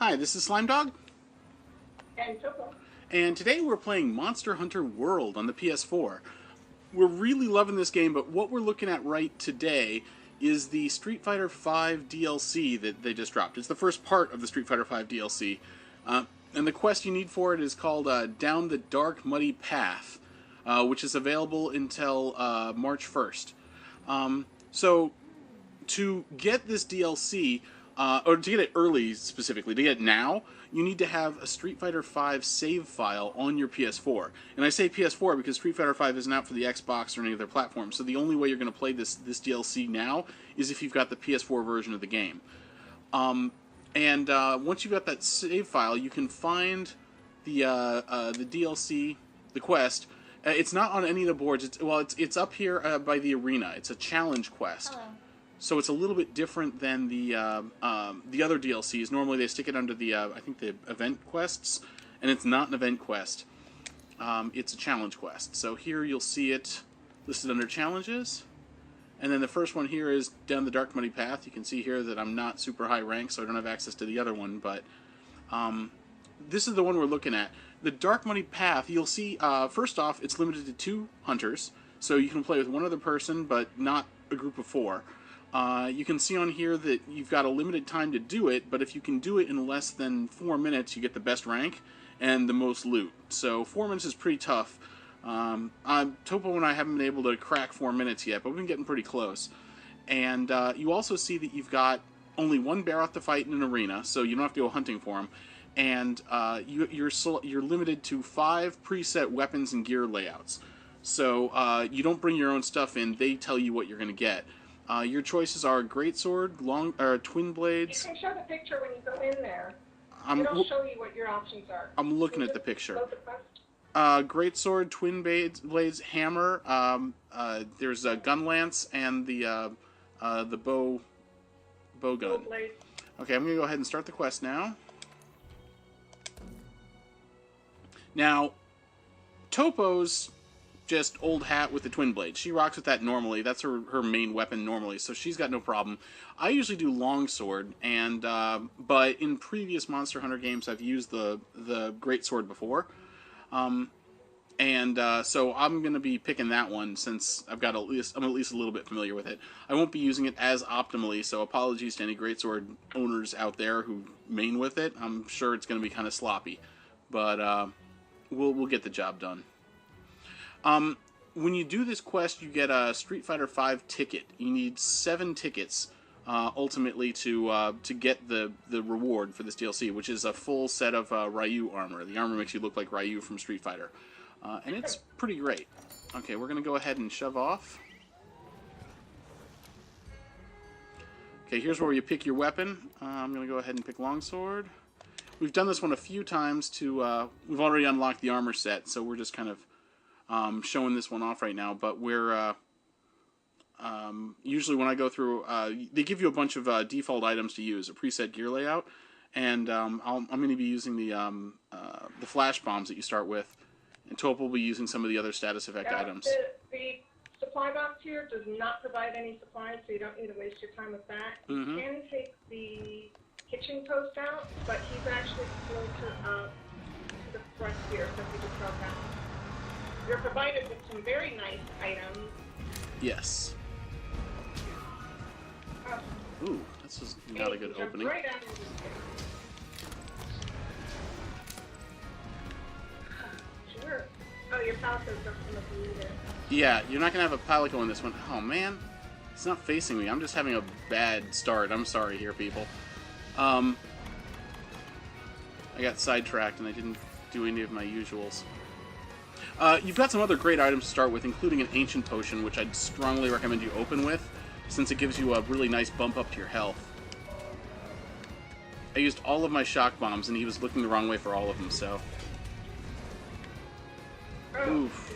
Hi, this is Slimedog, And Topo. and today we're playing Monster Hunter World on the PS4. We're really loving this game, but what we're looking at right today is the Street Fighter V DLC that they just dropped. It's the first part of the Street Fighter V DLC, and the quest you need for it is called Down the Dark Muddy Path, which is available until March 1st. So, to get this DLC, or to get it early specifically, to get it now, you need to have a Street Fighter V save file on your PS4. And I say PS4 because Street Fighter V isn't out for the Xbox or any other platform, so the only way you're going to play this DLC now is if you've got the PS4 version of the game. And once you've got that save file, you can find the DLC, the quest. It's not on any of the boards. It's up here by the arena. It's a challenge quest. Hello. So it's a little bit different than the other DLCs. Normally they stick it under the I think the event quests, and it's not an event quest. It's a challenge quest. So here you'll see it listed under challenges, and then the first one here is Down the Dark Muddy Path. You can see here that I'm not super high rank, so I don't have access to the other one, but this is the one we're looking at. The Dark Muddy Path, you'll see, first off, it's limited to 2 hunters, so you can play with one other person, but not a group of 4. You can see on here that you've got a limited time to do it, but if you can do it in less than 4 minutes, you get the best rank and the most loot. So 4 minutes is pretty tough. Topo and I haven't been able to crack 4 minutes yet, but we've been getting pretty close. And you also see that you've got only one Barroth to fight in an arena, so you don't have to go hunting for him. And you're limited to 5 preset weapons and gear layouts. So you don't bring your own stuff in; they tell you what you're going to get. Your choices are greatsword, twin blades. You can show the picture when you go in there. It'll show you what your options are. I'm looking at the picture. Load the quest. Greatsword, twin blades, hammer. There's a gun lance and the bow gun. Blade. Okay, I'm gonna go ahead and start the quest now. Now, Topo's just old hat with the twin blade. She rocks with that normally. That's her main weapon normally, so she's got no problem. I usually do longsword, and but in previous Monster Hunter games, I've used the greatsword before, so I'm going to be picking that one since I'm at least a little bit familiar with it. I won't be using it as optimally, so apologies to any greatsword owners out there who main with it. I'm sure it's going to be kind of sloppy, but we'll get the job done. When you do this quest, you get a Street Fighter V ticket. You need 7 tickets, ultimately, to get the reward for this DLC, which is a full set of Ryu armor. The armor makes you look like Ryu from Street Fighter. And it's pretty great. Okay, we're going to go ahead and shove off. Okay, here's where you pick your weapon. I'm going to go ahead and pick longsword. We've done this one a few times we've already unlocked the armor set, so we're just kind of showing this one off right now, but we're usually when I go through, they give you a bunch of default items to use, a preset gear layout, and I'm going to be using the flash bombs that you start with, and Topo will be using some of the other status effect items. The supply box here does not provide any supplies, so you don't need to waste your time with that. Mm-hmm. You can take the kitchen post out, but he's actually closer up to the front here, so if you just drop down. You're provided with some very nice items. Yes. Ooh, this is not a good opening. Right under this thing. Sure. Oh, your palico's just going to bleed it. Yeah, you're not going to have a palico in this one. Oh, man. It's not facing me. I'm just having a bad start. I'm sorry here, people. I got sidetracked and I didn't do any of my usuals. You've got some other great items to start with, including an Ancient Potion, which I'd strongly recommend you open with, since it gives you a really nice bump up to your health. I used all of my shock bombs, and he was looking the wrong way for all of them, so... Oof.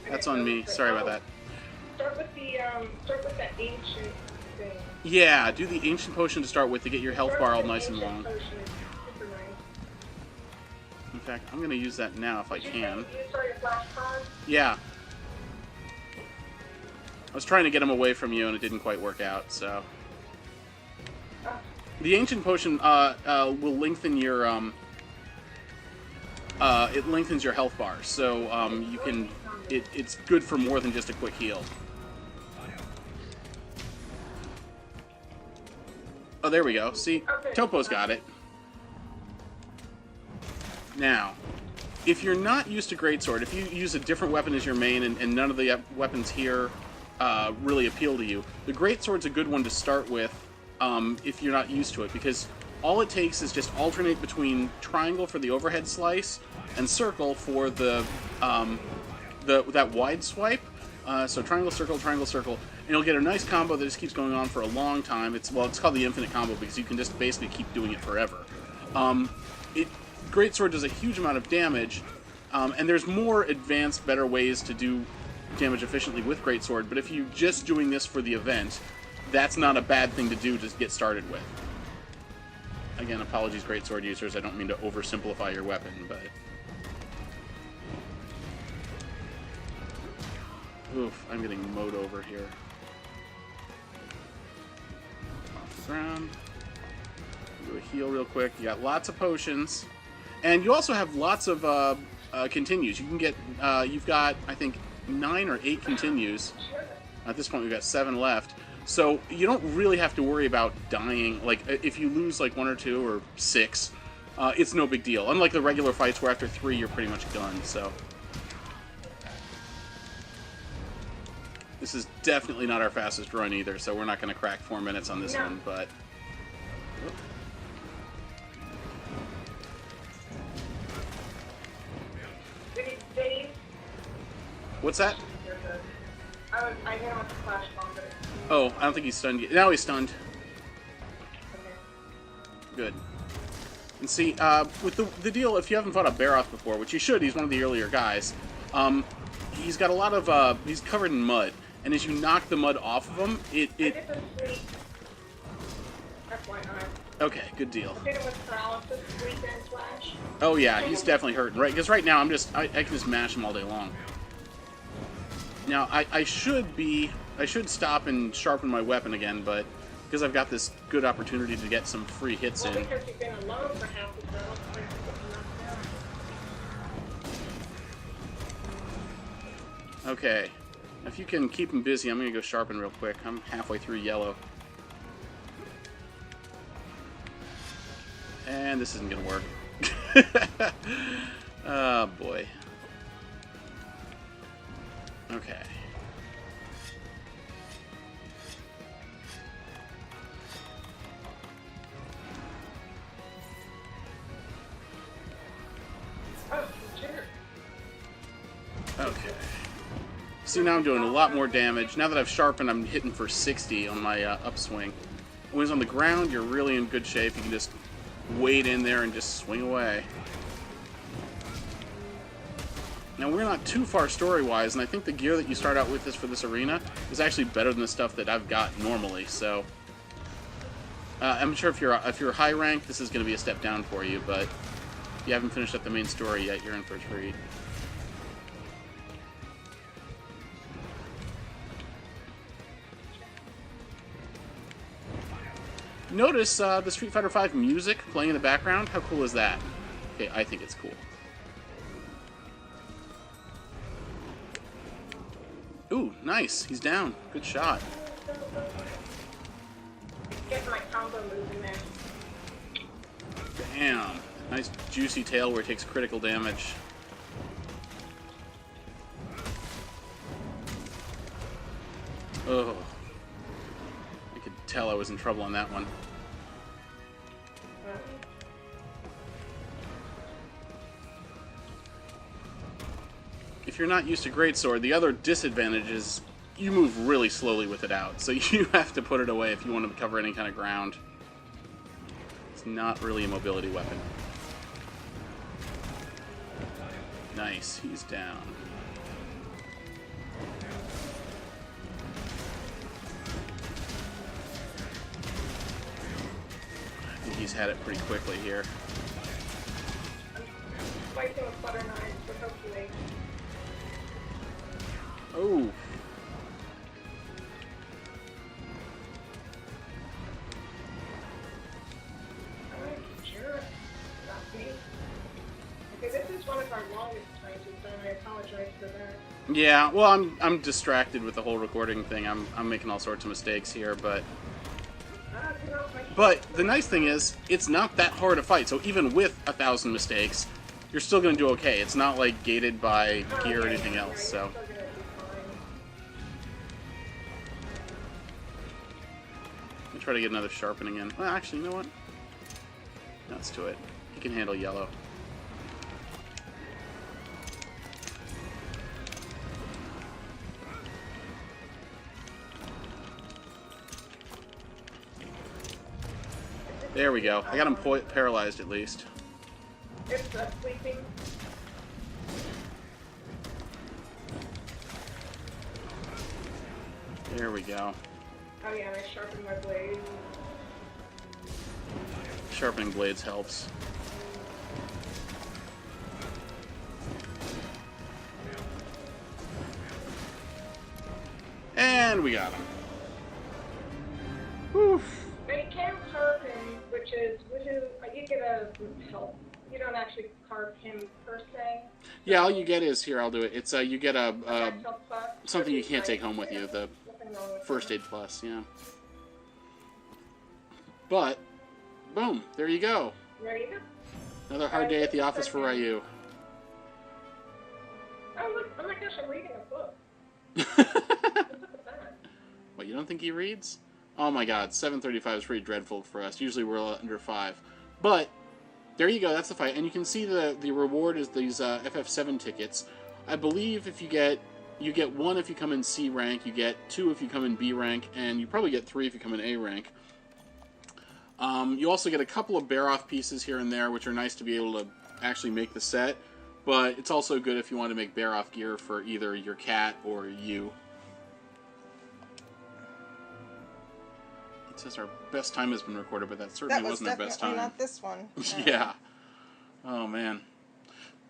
That's on me. Sorry about that. Start with the Ancient thing. Yeah, do the Ancient Potion to start with to get your health bar all nice and long. In fact, I'm going to use that now if I can. Yeah. I was trying to get him away from you and it didn't quite work out, so... The Ancient Potion will lengthen your it lengthens your health bar, so you can. It's good for more than just a quick heal. Oh, there we go. See, Topo's got it. Now, if you're not used to Greatsword, if you use a different weapon as your main and none of the weapons here really appeal to you, the Greatsword's a good one to start with if you're not used to it, because all it takes is just alternate between triangle for the overhead slice and circle for that wide swipe. So triangle, circle, and you'll get a nice combo that just keeps going on for a long time. It's called the infinite combo because you can just basically keep doing it forever. Greatsword does a huge amount of damage, and there's more advanced, better ways to do damage efficiently with Greatsword, but if you're just doing this for the event, that's not a bad thing to do to get started with. Again, apologies, Greatsword users, I don't mean to oversimplify your weapon, but... Oof, I'm getting mowed over here. Off the ground. Do a heal real quick. You got lots of potions. And you also have lots of continues. You can get, you've got, I think, 9 or 8 continues. At this point, we've got 7 left. So you don't really have to worry about dying. Like, if you lose, like, 1 or 2 or 6, it's no big deal. Unlike the regular fights where after 3, you're pretty much done, so... This is definitely not our fastest run either, so we're not going to crack 4 minutes on this one, but... What's that? I hit him with the flash bomb, but... Oh, I don't think he's stunned yet. Now he's stunned. Good. And see, with the deal, if you haven't fought a Baroth before, which you should, he's one of the earlier guys, he's got a lot of, he's covered in mud. And as you knock the mud off of him, Okay, good deal. Oh yeah, he's definitely hurting, right? Because right now I can just mash him all day long. Now I should stop and sharpen my weapon again, but because I've got this good opportunity to get some free hits in. Because you've been alone for half the battle. Okay. If you can keep him busy, I'm going to go sharpen real quick. I'm halfway through yellow. And this isn't going to work. Oh, boy. Okay. Okay. See, now I'm doing a lot more damage. Now that I've sharpened, I'm hitting for 60 on my upswing. When he's on the ground, you're really in good shape. You can just wade in there and just swing away. Now, we're not too far story-wise, and I think the gear that you start out with for this arena is actually better than the stuff that I've got normally, so... I'm sure if you're high rank, this is going to be a step down for you, but if you haven't finished up the main story yet, you're in for a treat. Notice the Street Fighter V music playing in the background. How cool is that? Okay, I think it's cool. Ooh, nice. He's down. Good shot. Get my combo move in there. Damn. Nice juicy tail where it takes critical damage. Oh. I could tell I was in trouble on that one. If you're not used to Greatsword, the other disadvantage is you move really slowly with it out, so you have to put it away if you want to cover any kind of ground. It's not really a mobility weapon. Nice, he's down. I think he's had it pretty quickly here. Fighting with butter knives, but hopefully. Oh. our longest time we've done. I apologize for that. Yeah, well, I'm distracted with the whole recording thing. I'm making all sorts of mistakes here, but the nice thing is, it's not that hard to fight. So even with 1,000 mistakes, you're still going to do okay. It's not like gated by gear or anything else. So. Let me try to get another sharpening in. Well, actually, you know what? Let's do it. He can handle yellow. There we go. I got him paralyzed at least. It's sleeping. There we go. Oh yeah, and I sharpened my blade. Sharpening blades helps. And we got him. Whew. And you can carve him, which is you get a help. You don't actually carve him per se. Yeah, all you get is here. I'll do it. It's you get a something you can't take home with you. The first aid plus, yeah. But boom, there you go. There you go. Another hard day at the office for Ryu. Oh look! Oh my gosh, I'm reading a book. What, you don't think he reads? Oh my god, 7:35 is pretty dreadful for us. Usually we're under 5. But there you go, that's the fight. And you can see the reward is these FF7 tickets. I believe if you get 1 if you come in C rank, you get 2 if you come in B rank, and you probably get 3 if you come in A rank. You also get a couple of bear-off pieces here and there, which are nice to be able to actually make the set. But it's also good if you want to make bear-off gear for either your cat or you. It says our best time has been recorded, but that certainly wasn't our best time. Not this one. Yeah. Oh, man.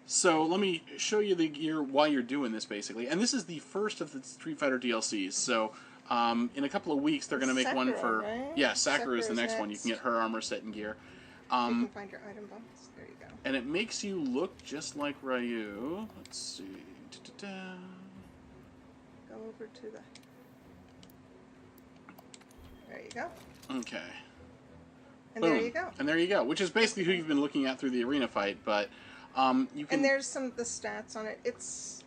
So let me show you the gear while you're doing this, basically. And this is the first of the Street Fighter DLCs. So in a couple of weeks, they're going to make Sakura, one for... right? Yeah, Sakura is the Sakura's next one. You can get her armor set and gear. You can find your item box. There you go. And it makes you look just like Ryu. Let's see. Da-da-da. Go over to the... There you go. Okay. And Boom. there you go. And there you go. Which is basically who you've been looking at through the arena fight, but you can... And there's some of the stats on it. It's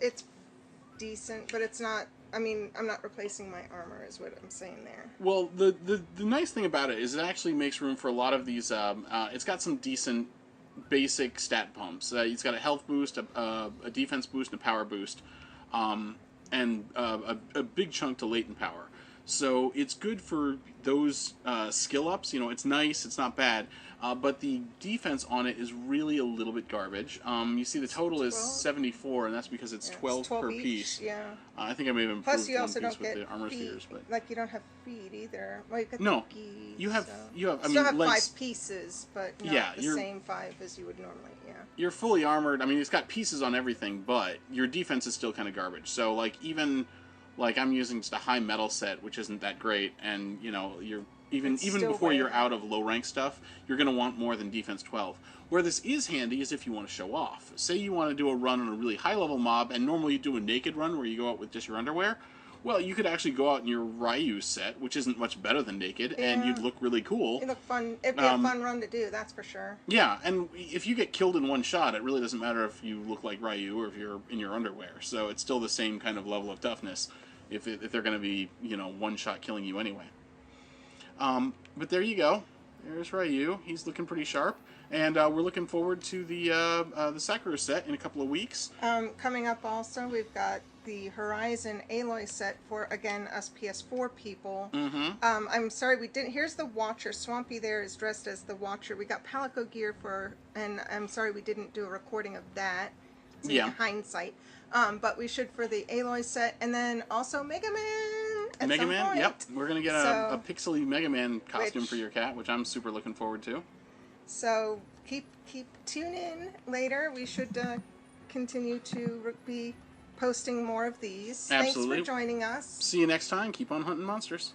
decent, but it's not... I mean, I'm not replacing my armor, is what I'm saying there. Well, the nice thing about it is it actually makes room for a lot of these... it's got some decent basic stat pumps. It's got a health boost, a defense boost, and a power boost, and a big chunk to latent power. So it's good for those skill ups. You know, it's nice, it's not bad, but the defense on it is really a little bit garbage. You see the total is 74, and that's because it's 12 per each, piece. Yeah. I think I may have improved Plus, you also one piece don't with get the armor feet. spheres, but Like, you don't have feet either. Well, you get no, the gi, you have so. you have. I You mean, still have legs, 5 pieces, but not Yeah, the same 5 as you would normally. Yeah. You're fully armored. I mean, it's got pieces on everything, but your defense is still kind of garbage. So, like, even like I'm using just a high metal set, which isn't that great, and you know, you're even before you're out of low rank stuff, you're going to want more than defense 12. Where this is handy is if you want to show off. Say you want to do a run on a really high level mob, and normally you do a naked run where you go out with just your underwear. Well, you could actually go out in your Ryu set, which isn't much better than naked, and you'd look really cool. It'd look fun. It'd be a fun run to do, that's for sure. Yeah, and if you get killed in one shot, it really doesn't matter if you look like Ryu or if you're in your underwear. So it's still the same kind of level of toughness if they're going to be, you know, one shot killing you anyway. But there you go. There's Ryu. He's looking pretty sharp. And we're looking forward to the Sakura set in a couple of weeks. Coming up also, we've got the Horizon Aloy set for, again, us PS4 people. Mm-hmm. I'm sorry, we didn't... Here's the Watcher. Swampy there is dressed as the Watcher. We got Palico gear for... And I'm sorry we didn't do a recording of that. It's in hindsight. But we should for the Aloy set. And then also Mega Man at Mega some Man, point. yep. We're going to get a pixely Mega Man costume for your cat, which I'm super looking forward to. So keep tune in later. We should continue to be posting more of these. Absolutely. Thanks for joining us. See you next time. Keep on hunting monsters.